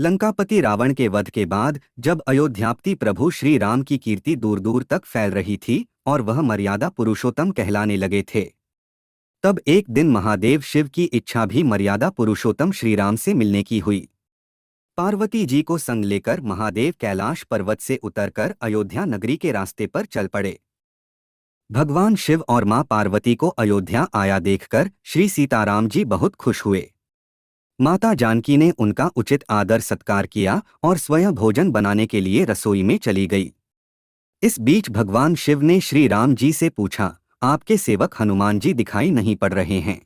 लंकापति रावण के वध के बाद जब अयोध्यापति प्रभु श्री राम की कीर्ति दूर दूर तक फैल रही थी और वह मर्यादा पुरुषोत्तम कहलाने लगे थे, तब एक दिन महादेव शिव की इच्छा भी मर्यादा पुरुषोत्तम श्री राम से मिलने की हुई। पार्वती जी को संग लेकर महादेव कैलाश पर्वत से उतरकर अयोध्या नगरी के रास्ते पर चल पड़े। भगवान शिव और मां पार्वती को अयोध्या आया देखकर श्री सीताराम जी बहुत खुश हुए। माता जानकी ने उनका उचित आदर सत्कार किया और स्वयं भोजन बनाने के लिए रसोई में चली गई। इस बीच भगवान शिव ने श्री राम जी से पूछा, आपके सेवक हनुमान जी दिखाई नहीं पड़ रहे हैं।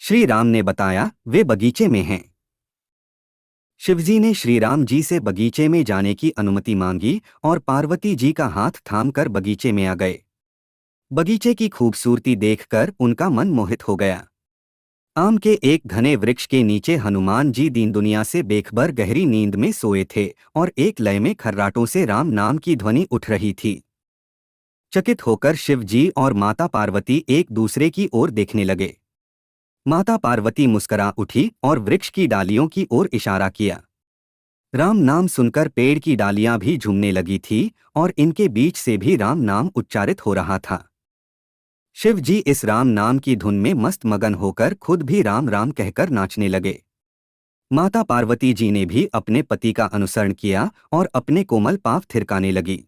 श्री राम ने बताया, वे बगीचे में हैं। शिवजी ने श्री राम जी से बगीचे में जाने की अनुमति मांगी और पार्वती जी का हाथ थामकर बगीचे में आ गए। बगीचे की खूबसूरती देखकर उनका मन मोहित हो गया। आम के एक घने वृक्ष के नीचे हनुमान जी दीन दुनिया से बेखबर गहरी नींद में सोए थे और एक लय में खर्राटों से राम नाम की ध्वनि उठ रही थी। चकित होकर शिव जी और माता पार्वती एक दूसरे की ओर देखने लगे। माता पार्वती मुस्करा उठी और वृक्ष की डालियों की ओर इशारा किया। राम नाम सुनकर पेड़ की डालियां भी झूमने लगी थी और इनके बीच से भी राम नाम उच्चारित हो रहा था। शिव जी इस राम नाम की धुन में मस्त मगन होकर खुद भी राम राम कहकर नाचने लगे। माता पार्वती जी ने भी अपने पति का अनुसरण किया और अपने कोमल पांव थिरकाने लगी।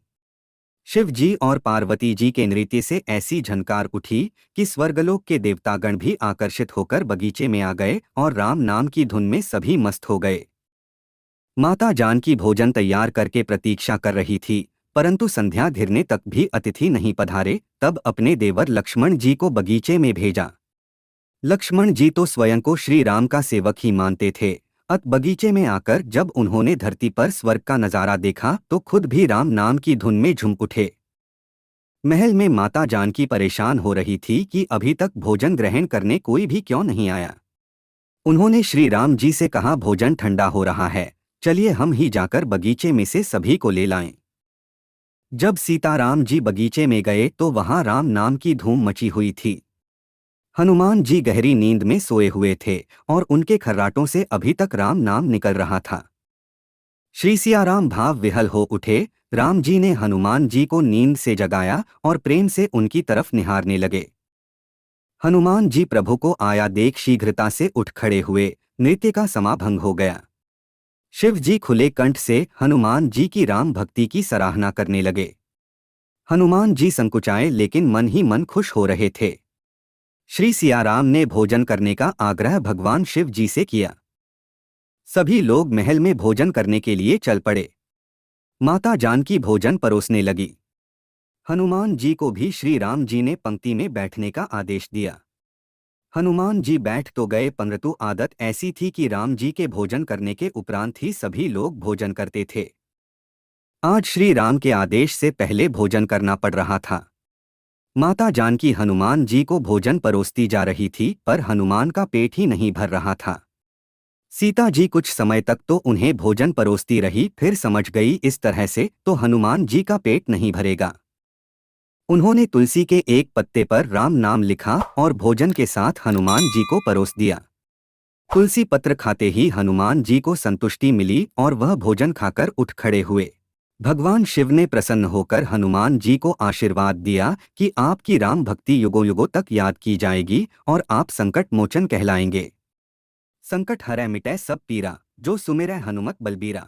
शिव जी और पार्वती जी के नृत्य से ऐसी झनकार उठी कि स्वर्गलोक के देवतागण भी आकर्षित होकर बगीचे में आ गए और राम नाम की धुन में सभी मस्त हो गए। माता जानकी भोजन तैयार करके प्रतीक्षा कर रही थी, परंतु संध्या घिरने तक भी अतिथि नहीं पधारे। तब अपने देवर लक्ष्मण जी को बगीचे में भेजा। लक्ष्मण जी तो स्वयं को श्री राम का सेवक ही मानते थे। अत बगीचे में आकर जब उन्होंने धरती पर स्वर्ग का नजारा देखा तो खुद भी राम नाम की धुन में झूम उठे। महल में माता जानकी परेशान हो रही थी कि अभी तक भोजन ग्रहण करने कोई भी क्यों नहीं आया। उन्होंने श्री राम जी से कहा, भोजन ठंडा हो रहा है, चलिए हम ही जाकर बगीचे में से सभी को ले लाएं। जब सीताराम जी बगीचे में गए तो वहां राम नाम की धूम मची हुई थी। हनुमान जी गहरी नींद में सोए हुए थे और उनके खर्राटों से अभी तक राम नाम निकल रहा था। श्री सियाराम भाव विहल हो उठे। राम जी ने हनुमान जी को नींद से जगाया और प्रेम से उनकी तरफ निहारने लगे। हनुमान जी प्रभु को आया देख शीघ्रता से उठ खड़े हुए। नृत्य का समाभंग हो गया। शिव जी खुले कंठ से हनुमान जी की राम भक्ति की सराहना करने लगे। हनुमान जी संकुचाए लेकिन मन ही मन खुश हो रहे थे। श्री सियाराम ने भोजन करने का आग्रह भगवान शिव जी से किया। सभी लोग महल में भोजन करने के लिए चल पड़े। माता जानकी भोजन परोसने लगी। हनुमान जी को भी श्री राम जी ने पंक्ति में बैठने का आदेश दिया। हनुमान जी बैठ तो गए, परंतु आदत ऐसी थी कि राम जी के भोजन करने के उपरांत ही सभी लोग भोजन करते थे। आज श्री राम के आदेश से पहले भोजन करना पड़ रहा था। माता जानकी हनुमान जी को भोजन परोसती जा रही थी, पर हनुमान का पेट ही नहीं भर रहा था। सीता जी कुछ समय तक तो उन्हें भोजन परोसती रही, फिर समझ गई इस तरह से तो हनुमान जी का पेट नहीं भरेगा। उन्होंने तुलसी के एक पत्ते पर राम नाम लिखा और भोजन के साथ हनुमान जी को परोस दिया। तुलसी पत्र खाते ही हनुमान जी को संतुष्टि मिली और वह भोजन खाकर उठ खड़े हुए। भगवान शिव ने प्रसन्न होकर हनुमान जी को आशीर्वाद दिया कि आपकी राम भक्ति युगों युगों तक याद की जाएगी और आप संकट मोचन कहलाएंगे। संकट हरै मिटै सब पीरा, जो सुमिरै हनुमत बलबीरा।